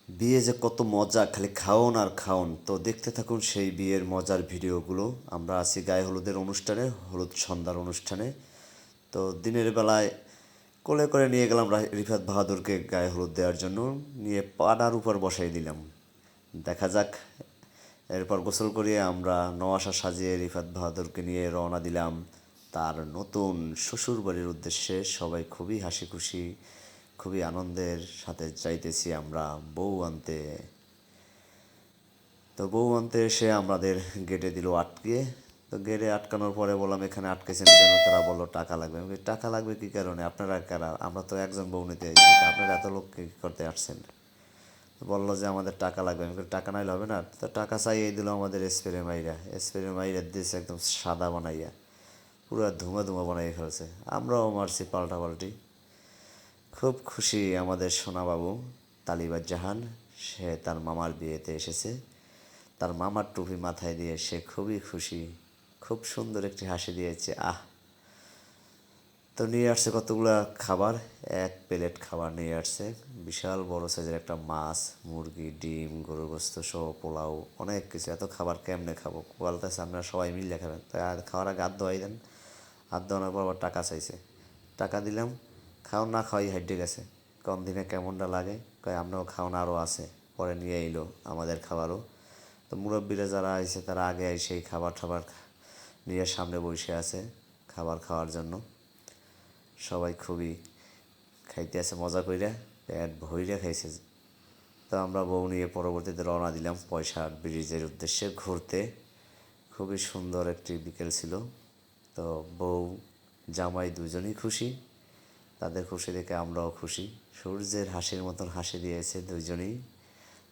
বিয়ে যে কত মজা, খালি খাওন আর খাওন। তো দেখতে থাকুন সেই বিয়ের মজার ভিডিওগুলো। আমরা আছি গায়ে হলুদের অনুষ্ঠানে, হলুদ সন্ধ্যার অনুষ্ঠানে। তো দিনের বেলায় কোলে করে নিয়ে গেলাম রিফাত বাহাদুরকে গায়ে হলুদ দেওয়ার জন্য, নিয়ে পাড়ার উপর বসাই দিলাম। দেখা যাক। এরপর গোসল করিয়ে আমরা নওয়াসা সাজিয়ে রিফাত বাহাদুরকে নিয়ে রওনা দিলাম তার নতুন শ্বশুর বাড়ির উদ্দেশ্যে। সবাই খুবই হাসি খুশি, খুবই আনন্দের সাথে যাইতেছি আমরা বউ আনতে। তো বউ আনতে এসে আমাদের গেটে দিল আটকে। তো গেটে আটকানোর পরে বললাম, এখানে আটকেছেন কেন? তারা বললো টাকা লাগবে। আমি বলি, টাকা লাগবে কী কারণে? আপনারা কারা? আমরা তো একজন বউ নিতে এসেছি, তা আপনারা এত লোক কী করতে আসছেন? বললো যে আমাদের টাকা লাগবে। আমি বলি, টাকা নাইলে হবে না? তো টাকা চাইয়ে দিল আমাদের স্প্রে মাইরা দিয়েছে একদম সাদা বানাইয়া, পুরো ধুমা ধুমা বানাইয়ে ফেলছে। আমরাও মারছি পাল্টাপাল্টি। খুব খুশি আমাদের সোনাবাবু তালিবাজ জাহান। সে তার মামার বিয়েতে এসেছে, তার মামার টুপি মাথায় দিয়ে সে খুবই খুশি, খুব সুন্দর একটি হাসি দিয়েছে। তো নিয়ে আসছে কতগুলা খাবার, এক প্লেট খাবার নিয়ে আসছে। বিশাল বড় সাইজের একটা মাছ, মুরগি, ডিম, গরুর গোস্ত সহ পোলাও, অনেক কিছু। এত খাবার কেমনে খাবো? বলতেছে আপনারা সবাই মিলে খাবেন। তাই আর খাওয়ার আগে হাত ধোয়াই দেন। হাত ধোয়ানোর পর আবার টাকা চাইছে। টাকা দিলাম। খাওন না খাওয়াই হাইডে গেছে। কম দিনে কেমনটা লাগে, কয় আপনাও খাওন, আরও আছে। পরে নিয়ে এলো আমাদের খাবারও। তো মুরব্বীরা যারা আইছে তারা আগে সেই খাবার টাবার নিয়ে সামনে বসে আছে খাবার খাওয়ার জন্য। সবাই খুবই খাইতে আছে মজা কইরা, পেট ভইরা খাইছে। তো আমরা বউ নিয়ে পরবর্তীতে রওনা দিলাম পয়সার ব্রিজের উদ্দেশ্যে ঘুরতে। খুবই সুন্দর একটি বিকেল ছিল। তো বউ জামাই দুজনেই খুশি, তাদের খুশি দেখে আমরাও খুশি। সূর্যের হাসির মতন হাসি দিয়েছে দুজনেই।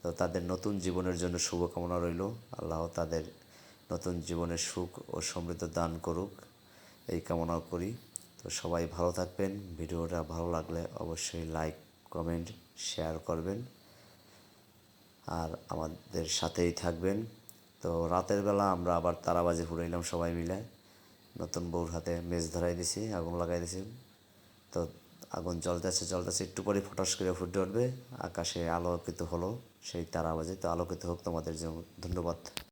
তো তাদের নতুন জীবনের জন্য শুভকামনা রইল। আল্লাহ তাদের নতুন জীবনের সুখ ও সমৃদ্ধ দান করুক, এই কামনাও করি। তো সবাই ভালো থাকবেন। ভিডিওটা ভালো লাগলে অবশ্যই লাইক, কমেন্ট, শেয়ার করবেন আর আমাদের সাথেই থাকবেন। তো রাতের বেলা আমরা আবার তারাবাজি ফুটাইলাম সবাই মিলে। নতুন বউর হাতে মেজ ধরাই দিছি, আগুন লাগাই দিছি। তো আগুন জ্বলতেছে, একটু পরে ফটাস করে ফুটে উঠবে, আকাশে আলোকিত হলো সেই তারাবাজি। তো আলোকিত হোক তোমাদের জন্য। ধন্যবাদ।